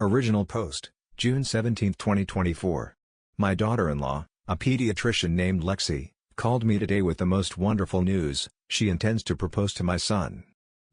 Original post, June 17, 2024. My daughter-in-law, a pediatrician named Lexi, called me today with the most wonderful news. She intends to propose to my son.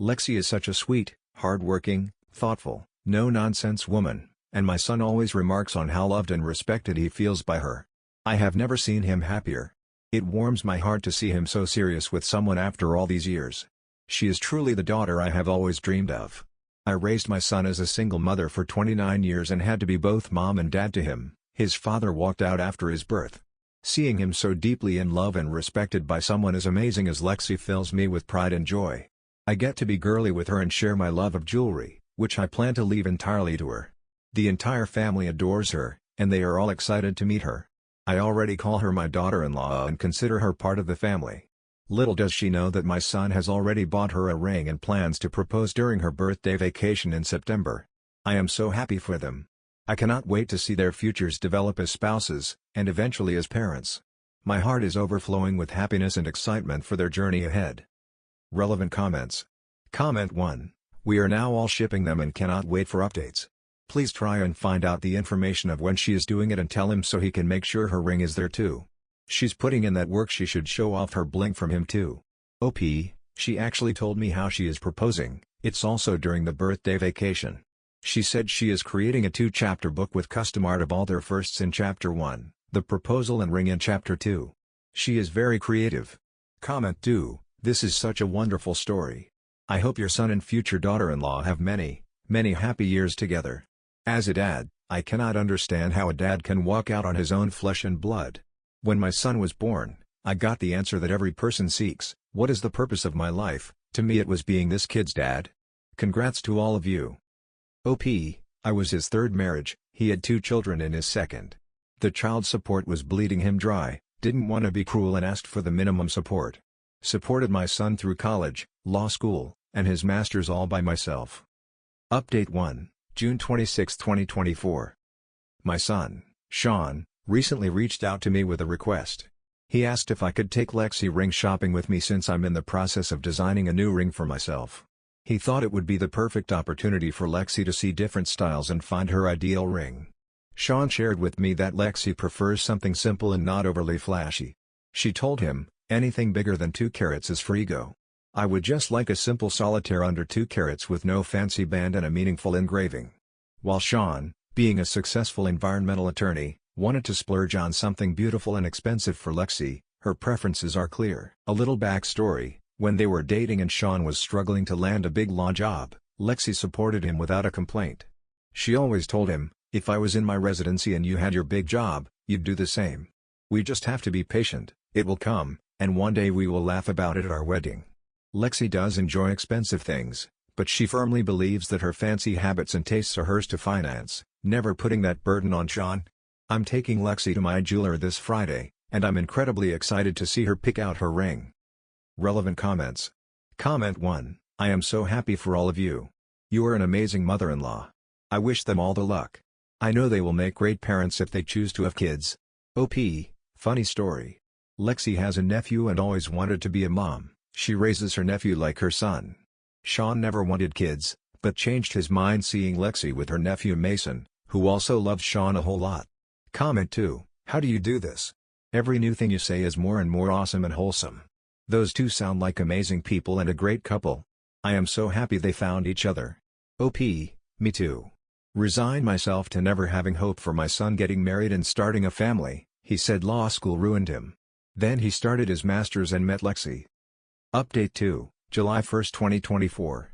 Lexi is such a sweet, hard-working, thoughtful, no-nonsense woman, and my son always remarks on how loved and respected he feels by her. I have never seen him happier. It warms my heart to see him so serious with someone after all these years. She is truly the daughter I have always dreamed of. I raised my son as a single mother for 29 years and had to be both mom and dad to him. His father walked out after his birth. Seeing him so deeply in love and respected by someone as amazing as Lexi fills me with pride and joy. I get to be girly with her and share my love of jewelry, which I plan to leave entirely to her. The entire family adores her, and they are all excited to meet her. I already call her my daughter-in-law and consider her part of the family. Little does she know that my son has already bought her a ring and plans to propose during her birthday vacation in September. I am so happy for them. I cannot wait to see their futures develop as spouses, and eventually as parents. My heart is overflowing with happiness and excitement for their journey ahead. Relevant comments. Comment 1. We are now all shipping them and cannot wait for updates. Please try and find out the information of when she is doing it and tell him so he can make sure her ring is there too. She's putting in that work, she should show off her bling from him too. OP, she actually told me how she is proposing. It's also during the birthday vacation. She said she is creating a 2-chapter book with custom art of all their firsts in Chapter 1, the proposal and ring in Chapter 2. She is very creative. Comment 2, this is such a wonderful story. I hope your son and future daughter-in-law have many, many happy years together. As a dad, I cannot understand how a dad can walk out on his own flesh and blood. When my son was born, I got the answer that every person seeks. What is the purpose of my life? To me it was being this kid's dad. Congrats to all of you. OP, I was his third marriage, he had 2 children in his second. The child support was bleeding him dry, didn't want to be cruel and asked for the minimum support. Supported my son through college, law school, and his master's all by myself. Update 1, June 26, 2024. My son, Sean, recently reached out to me with a request. He asked if I could take Lexi ring shopping with me since I'm in the process of designing a new ring for myself. He thought it would be the perfect opportunity for Lexi to see different styles and find her ideal ring. Sean shared with me that Lexi prefers something simple and not overly flashy. She told him, anything bigger than 2 carats is frigo. I would just like a simple solitaire under 2 carats with no fancy band and a meaningful engraving. While Sean, being a successful environmental attorney, wanted to splurge on something beautiful and expensive for Lexi, her preferences are clear. A little backstory, when they were dating and Sean was struggling to land a big law job, Lexi supported him without a complaint. She always told him, if I was in my residency and you had your big job, you'd do the same. We just have to be patient, it will come, and one day we will laugh about it at our wedding. Lexi does enjoy expensive things, but she firmly believes that her fancy habits and tastes are hers to finance, never putting that burden on Sean. I'm taking Lexi to my jeweler this Friday, and I'm incredibly excited to see her pick out her ring. Relevant comments. Comment 1, I am so happy for all of you. You are an amazing mother-in-law. I wish them all the luck. I know they will make great parents if they choose to have kids. OP, funny story. Lexi has a nephew and always wanted to be a mom. She raises her nephew like her son. Sean never wanted kids, but changed his mind seeing Lexi with her nephew Mason, who also loves Sean a whole lot. Comment 2, how do you do this? Every new thing you say is more and more awesome and wholesome. Those two sound like amazing people and a great couple. I am so happy they found each other. OP, me too. Resign myself to never having hope for my son getting married and starting a family. He said law school ruined him. Then he started his master's and met Lexi. Update 2, July 1, 2024.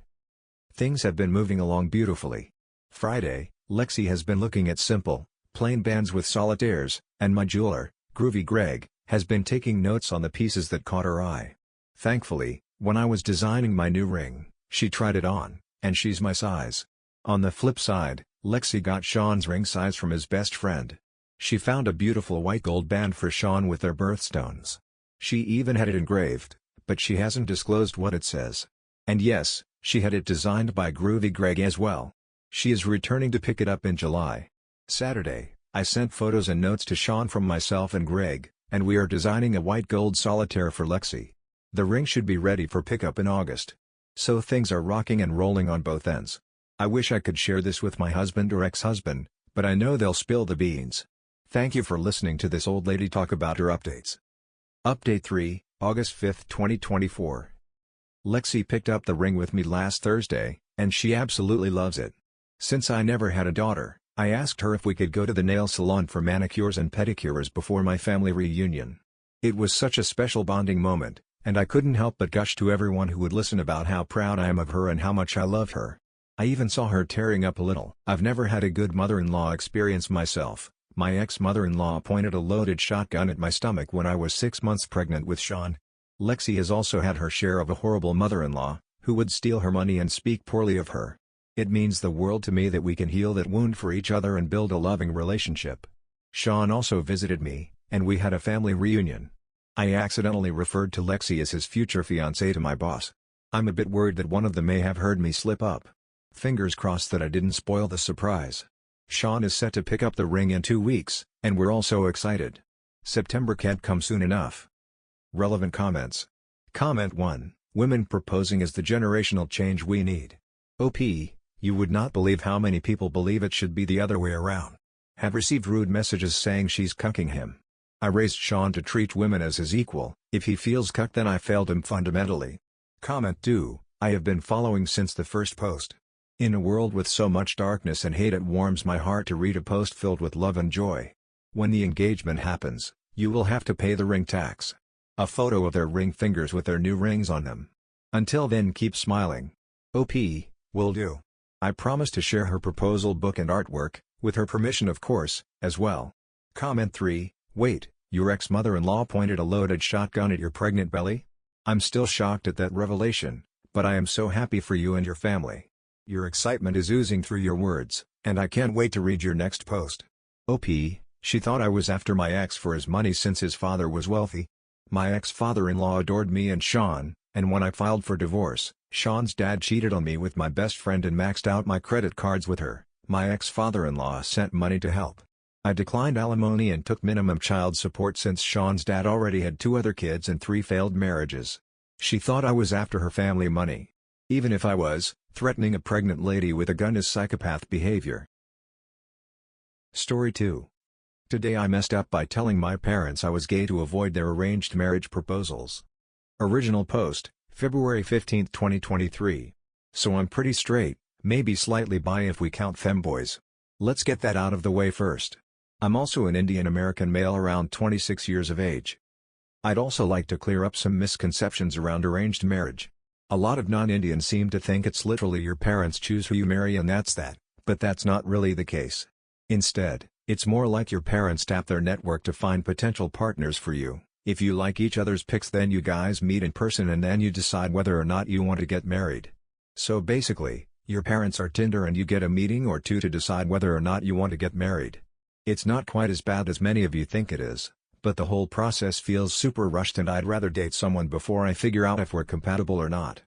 Things have been moving along beautifully. Friday, Lexi has been looking at simple, plain bands with solitaires, and my jeweler, Groovy Greg, has been taking notes on the pieces that caught her eye. Thankfully, when I was designing my new ring, she tried it on, and she's my size. On the flip side, Lexi got Sean's ring size from his best friend. She found a beautiful white gold band for Sean with their birthstones. She even had it engraved, but she hasn't disclosed what it says. And yes, she had it designed by Groovy Greg as well. She is returning to pick it up in July. Saturday, I sent photos and notes to Sean from myself and Greg, and we are designing a white gold solitaire for Lexi. The ring should be ready for pickup in August. So things are rocking and rolling on both ends. I wish I could share this with my husband or ex-husband, but I know they'll spill the beans. Thank you for listening to this old lady talk about her updates. Update 3, August 5, 2024. Lexi picked up the ring with me last Thursday, and she absolutely loves it. Since I never had a daughter, I asked her if we could go to the nail salon for manicures and pedicures before my family reunion. It was such a special bonding moment, and I couldn't help but gush to everyone who would listen about how proud I am of her and how much I love her. I even saw her tearing up a little. I've never had a good mother-in-law experience myself. My ex-mother-in-law pointed a loaded shotgun at my stomach when I was 6 months pregnant with Sean. Lexi has also had her share of a horrible mother-in-law, who would steal her money and speak poorly of her. It means the world to me that we can heal that wound for each other and build a loving relationship. Sean also visited me, and we had a family reunion. I accidentally referred to Lexi as his future fiancée to my boss. I'm a bit worried that one of them may have heard me slip up. Fingers crossed that I didn't spoil the surprise. Sean is set to pick up the ring in 2 weeks, and we're all so excited. September can't come soon enough. Relevant comments. Comment 1. Women proposing is the generational change we need. OP, you would not believe how many people believe it should be the other way around. Have received rude messages saying she's cucking him. I raised Sean to treat women as his equal. If he feels cucked, then I failed him fundamentally. Comment 2. I have been following since the first post. In a world with so much darkness and hate, it warms my heart to read a post filled with love and joy. When the engagement happens, you will have to pay the ring tax. A photo of their ring fingers with their new rings on them. Until then, keep smiling. OP, will do. I promise to share her proposal book and artwork, with her permission of course, as well. Comment 3. Wait, your ex-mother-in-law pointed a loaded shotgun at your pregnant belly? I'm still shocked at that revelation, but I am so happy for you and your family. Your excitement is oozing through your words, and I can't wait to read your next post. OP, she thought I was after my ex for his money since his father was wealthy. My ex-father-in-law adored me and Sean, and when I filed for divorce, Sean's dad cheated on me with my best friend and maxed out my credit cards with her. My ex-father-in-law sent money to help. I declined alimony and took minimum child support since Sean's dad already had 2 other kids and 3 failed marriages. She thought I was after her family money. Even if I was, threatening a pregnant lady with a gun is psychopath behavior. Story 2. Today I messed up by telling my parents I was gay to avoid their arranged marriage proposals. Original post, February 15, 2023. So I'm pretty straight, maybe slightly bi if we count femboys. Let's get that out of the way first. I'm also an Indian American male around 26 years of age. I'd also like to clear up some misconceptions around arranged marriage. A lot of non-Indians seem to think it's literally your parents choose who you marry and that's that, but that's not really the case. Instead, it's more like your parents tap their network to find potential partners for you. If you like each other's pics, then you guys meet in person and then you decide whether or not you want to get married. So basically, your parents are Tinder and you get a meeting or 2 to decide whether or not you want to get married. It's not quite as bad as many of you think it is, but the whole process feels super rushed and I'd rather date someone before I figure out if we're compatible or not.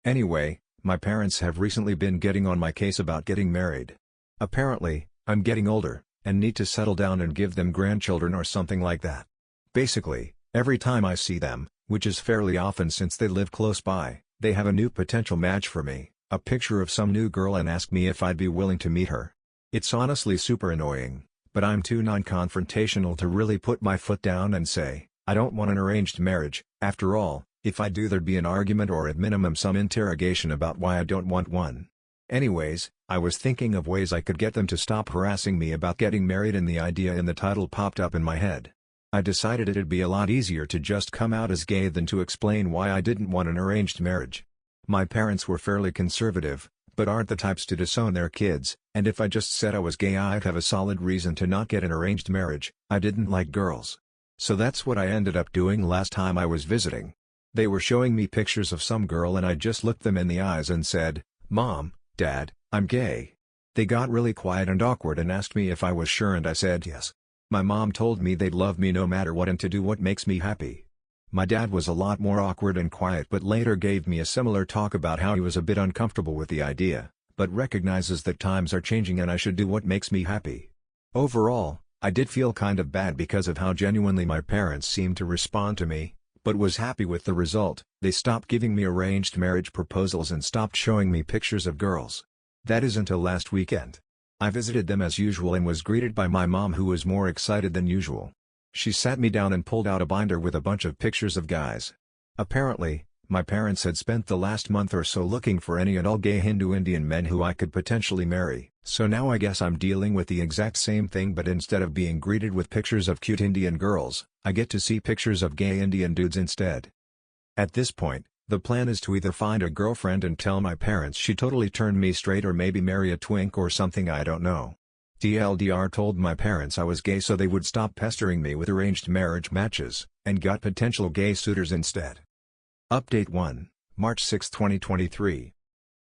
Anyway, my parents have recently been getting on my case about getting married. Apparently, I'm getting older, and need to settle down and give them grandchildren or something like that. Basically, every time I see them, which is fairly often since they live close by, they have a new potential match for me, a picture of some new girl, and ask me if I'd be willing to meet her. It's honestly super annoying, but I'm too non-confrontational to really put my foot down and say, I don't want an arranged marriage. After all, if I do, there'd be an argument or at minimum some interrogation about why I don't want one. Anyways, I was thinking of ways I could get them to stop harassing me about getting married, and the idea in the title popped up in my head. I decided it'd be a lot easier to just come out as gay than to explain why I didn't want an arranged marriage. My parents were fairly conservative, but aren't the types to disown their kids, and if I just said I was gay I'd have a solid reason to not get an arranged marriage. I didn't like girls. So that's what I ended up doing last time I was visiting. They were showing me pictures of some girl and I just looked them in the eyes and said, Mom, Dad, I'm gay. They got really quiet and awkward and asked me if I was sure, and I said yes. My mom told me they'd love me no matter what and to do what makes me happy. My dad was a lot more awkward and quiet, but later gave me a similar talk about how he was a bit uncomfortable with the idea, but recognizes that times are changing and I should do what makes me happy. Overall, I did feel kind of bad because of how genuinely my parents seemed to respond to me, but was happy with the result. They stopped giving me arranged marriage proposals and stopped showing me pictures of girls. That is until last weekend. I visited them as usual and was greeted by my mom, who was more excited than usual. She sat me down and pulled out a binder with a bunch of pictures of guys. Apparently, my parents had spent the last month or so looking for any and all gay Hindu Indian men who I could potentially marry. So now I guess I'm dealing with the exact same thing, but instead of being greeted with pictures of cute Indian girls, I get to see pictures of gay Indian dudes instead. At this point, the plan is to either find a girlfriend and tell my parents she totally turned me straight, or maybe marry a twink or something, I don't know. TLDR told my parents I was gay so they would stop pestering me with arranged marriage matches, and got potential gay suitors instead. Update 1, March 6, 2023.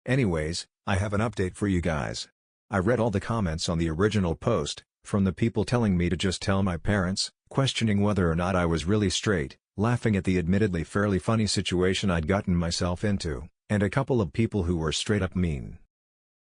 Anyways, I have an update for you guys. I read all the comments on the original post, from the people telling me to just tell my parents, questioning whether or not I was really straight, laughing at the admittedly fairly funny situation I'd gotten myself into, and a couple of people who were straight up mean.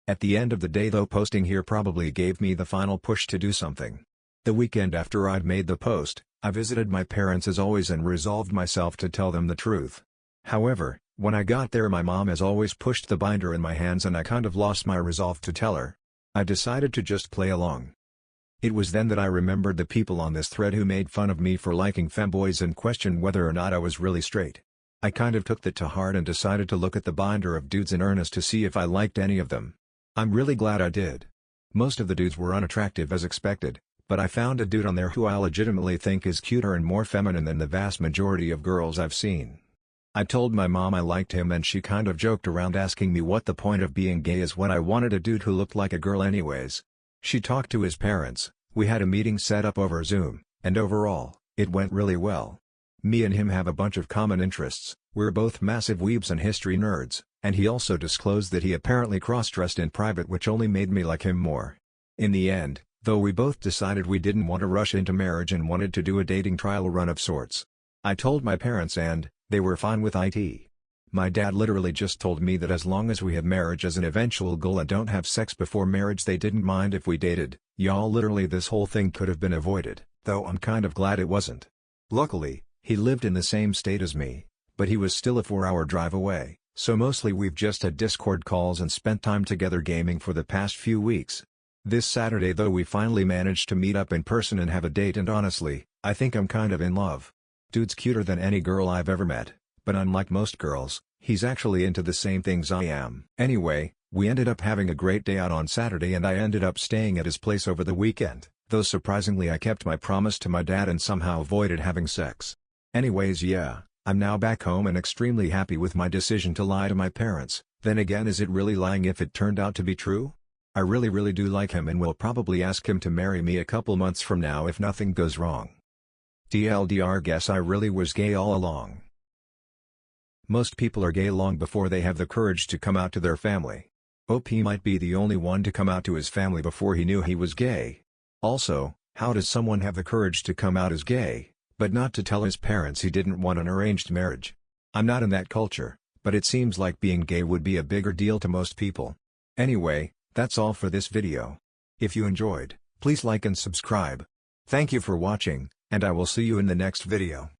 At the end of the day though, posting here probably gave me the final push to do something. The weekend after I'd made the post, I visited my parents as always and resolved myself to tell them the truth. However, when I got there, my mom as always pushed the binder in my hands and I kind of lost my resolve to tell her. I decided to just play along. It was then that I remembered the people on this thread who made fun of me for liking femboys and questioned whether or not I was really straight. I kind of took that to heart and decided to look at the binder of dudes in earnest to see if I liked any of them. I'm really glad I did. Most of the dudes were unattractive as expected, but I found a dude on there who I legitimately think is cuter and more feminine than the vast majority of girls I've seen. I told my mom I liked him and she kind of joked around asking me what the point of being gay is when I wanted a dude who looked like a girl anyways. She talked to his parents, we had a meeting set up over Zoom, and overall, it went really well. Me and him have a bunch of common interests, we're both massive weebs and history nerds, and he also disclosed that he apparently cross-dressed in private, which only made me like him more. In the end, though, we both decided we didn't want to rush into marriage and wanted to do a dating trial run of sorts. I told my parents and they were fine with it. My dad literally just told me that as long as we have marriage as an eventual goal and don't have sex before marriage, they didn't mind if we dated. Y'all, literally this whole thing could have been avoided, though I'm kind of glad it wasn't. Luckily, he lived in the same state as me, but he was still a 4-hour drive away, so mostly we've just had Discord calls and spent time together gaming for the past few weeks. This Saturday though we finally managed to meet up in person and have a date, and honestly, I think I'm kind of in love. Dude's cuter than any girl I've ever met, but unlike most girls, he's actually into the same things I am. Anyway, we ended up having a great day out on Saturday and I ended up staying at his place over the weekend, though surprisingly I kept my promise to my dad and somehow avoided having sex. Anyways, yeah, I'm now back home and extremely happy with my decision to lie to my parents. Then again, is it really lying if it turned out to be true? I really do like him and will probably ask him to marry me a couple months from now if nothing goes wrong. TLDR, guess I really was gay all along. Most people are gay long before they have the courage to come out to their family. OP might be the only one to come out to his family before he knew he was gay. Also, how does someone have the courage to come out as gay, but not to tell his parents he didn't want an arranged marriage? I'm not in that culture, but it seems like being gay would be a bigger deal to most people. Anyway, that's all for this video. If you enjoyed, please like and subscribe. Thank you for watching, and I will see you in the next video.